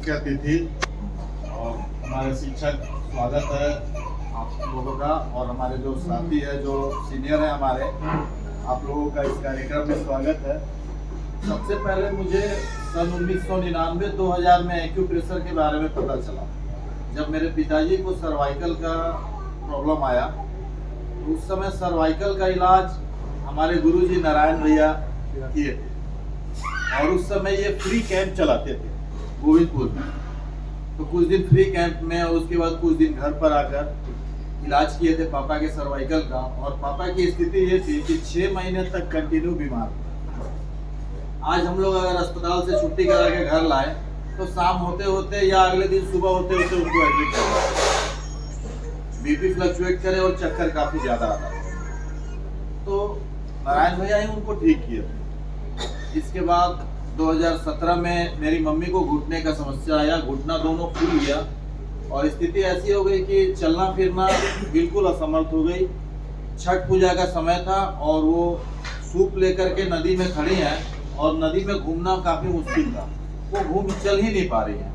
मुख्य अतिथि और हमारे शिक्षक, स्वागत है आप लोगों का। और हमारे जो साथी है, जो सीनियर है हमारे, आप लोगों का इस कार्यक्रम में स्वागत है। सबसे पहले मुझे सन 1999-2000 में एक्यूप्रेशर के बारे में पता चला। जब मेरे पिताजी को सर्वाइकल का प्रॉब्लम आया तो उस समय सर्वाइकल का इलाज हमारे गुरुजी नारायण भैया किए थे। और उस समय ये फ्री कैंप चलाते थे गोविंदपुर में। तो कुछ दिन फ्री कैंप में और उसके बाद कुछ दिन घर पर आकर इलाज किए थे पापा के सर्वाइकल का। और पापा की स्थिति ये थी कि 6 महीने तक कंटिन्यू बीमार थे। आज हम लोग अगर अस्पताल से छुट्टी करा के घर लाए तो शाम होते होते या अगले दिन सुबह होते होते उनको एडमिट कर, बीपी फ्लक्चुएट करे और चक्कर काफी ज्यादा आता है। तो नारायण भैया ही उनको ठीक किए थे। इसके बाद 2017 में मेरी मम्मी को घुटने का समस्या आया, घुटना दोनों फूल गया और स्थिति ऐसी हो गई कि चलना फिरना बिल्कुल असमर्थ हो गई। छठ पूजा का समय था और वो सूप लेकर के नदी में खड़ी हैं और नदी में घूमना काफी मुश्किल था, वो घूम चल ही नहीं पा रही हैं।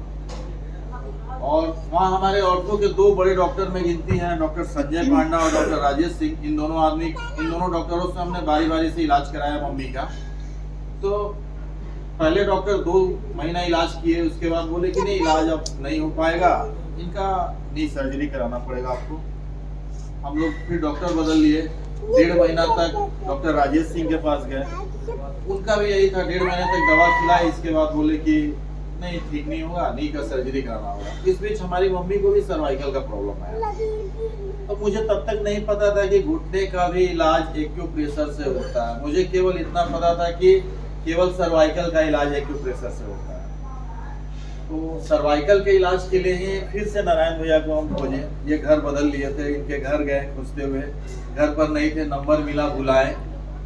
और वहाँ हमारे औरतों के 2 बड़े डॉक्टर में गिनती हैं, डॉक्टर संजय पांडा और डॉक्टर राजेश सिंह। इन दोनों डॉक्टरों से हमने बारी बारी से इलाज कराया मम्मी का। तो पहले डॉक्टर 2 महीना इलाज किए, उसके बाद बोले कि नहीं इलाज अब नहीं हो पाएगा, इनका नी सर्जरी कराना पड़ेगा आपको। हम लोग फिर डॉक्टर बदल लिए। 1.5 महीना तक डॉक्टर राजेश सिंह के पास गए, उनका भी यही था, 1.5 महीने तक दवा खिलाई। इसके बाद बोले कि नहीं ठीक नहीं होगा, नी का सर्जरी कराना होगा। इस बीच हमारी मम्मी को भी सर्वाइकल का प्रॉब्लम आया। तो मुझे तब तक नहीं पता था कि घुटने का भी इलाज एक्यूप्रेशर से होता है। मुझे केवल इतना पता था कि केवल सर्वाइकल का इलाज एक्यूप्रेशर से होता है। तो सर्वाइकल के इलाज के लिए ही फिर से नारायण भैया को हम खोजे। ये घर बदल लिए थे, इनके घर गए खोजते हुए, घर पर नहीं थे, नंबर मिला, बुलाए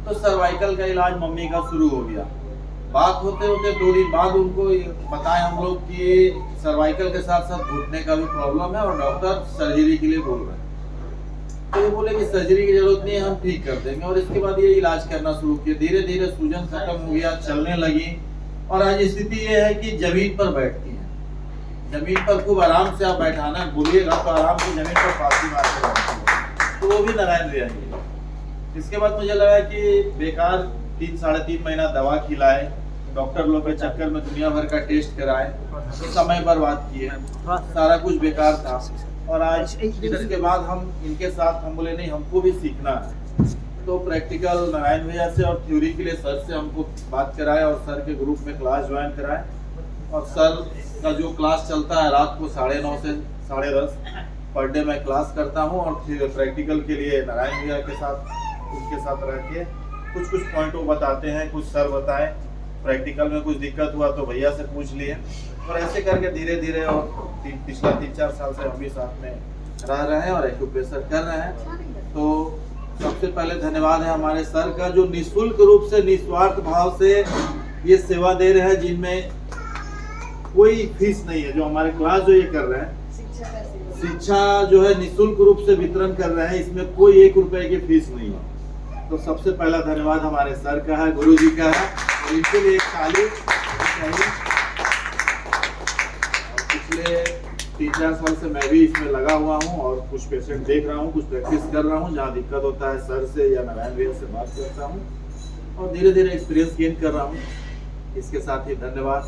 तो सर्वाइकल का इलाज मम्मी का शुरू हो गया। बात होते होते 2 दिन बाद उनको बताए हम लोग कि सर्वाइकल के साथ साथ घुटने का भी प्रॉब्लम है और डॉक्टर सर्जरी के लिए बोल रहे हैं। तो ये बोले कि सर्जरी की जरूरत नहीं है, हम ठीक कर देंगे। और इसके बाद ये इलाज करना शुरू किया। धीरे धीरे सूजन खत्म हो गया, चलने लगी और आज स्थिति ये है कि जमीन पर बैठती है। जमीन पर खूब आराम से आप बैठाना बोलिएगा तो आराम से जमीन पर फांसी मार के बैठती। तो वो भी नारायण भैया की। इसके बाद मुझे लगा कि बेकार 3-3.5 महीना दवा खिलाए, डॉक्टर लोग के चक्कर में दुनिया भर का टेस्ट कराए, तो समय बर्बाद किए, सारा कुछ बेकार था। और आज इसके बाद हम इनके साथ हम बोले नहीं हमको भी सीखना है। तो प्रैक्टिकल नारायण भैया से और थ्योरी के लिए सर से हमको बात कराए और सर के ग्रुप में क्लास ज्वाइन कराए। और सर का जो क्लास चलता है रात को 9:30 से 10:30 पर डे मैं क्लास करता हूँ। और फिर प्रैक्टिकल के लिए नारायण भैया के साथ उनके साथ रह के कुछ पॉइंट वो बताते हैं, कुछ सर बताएं। प्रैक्टिकल में कुछ दिक्कत हुआ तो भैया से पूछ लिए और ऐसे करके धीरे धीरे और पिछला 3-4 साल से हम भी साथ में रह रहे हैं और एक्यूप्रेशर कर रहे हैं। तो सबसे पहले धन्यवाद है हमारे सर का, जो निःशुल्क रूप से निस्वार्थ भाव से ये सेवा दे रहे हैं, जिनमें कोई फीस नहीं है। जो हमारे क्लास जो ये कर रहे हैं, शिक्षा जो है निःशुल्क रूप से वितरण कर रहे हैं, इसमें कोई 1 रुपए की फीस नहीं है। तो सबसे पहला धन्यवाद हमारे सर का है, गुरु जी का है, और इनके लिए एक ताली चाहिए। पिछले 3-4 साल से मैं भी इसमें लगा हुआ हूँ और कुछ पेशेंट देख रहा हूँ, कुछ प्रैक्टिस कर रहा हूँ। जहाँ दिक्कत होता है सर से या नारायण भैया से बात करता हूँ और धीरे धीरे एक्सपीरियंस गेन कर रहा हूँ। इसके साथ ही धन्यवाद।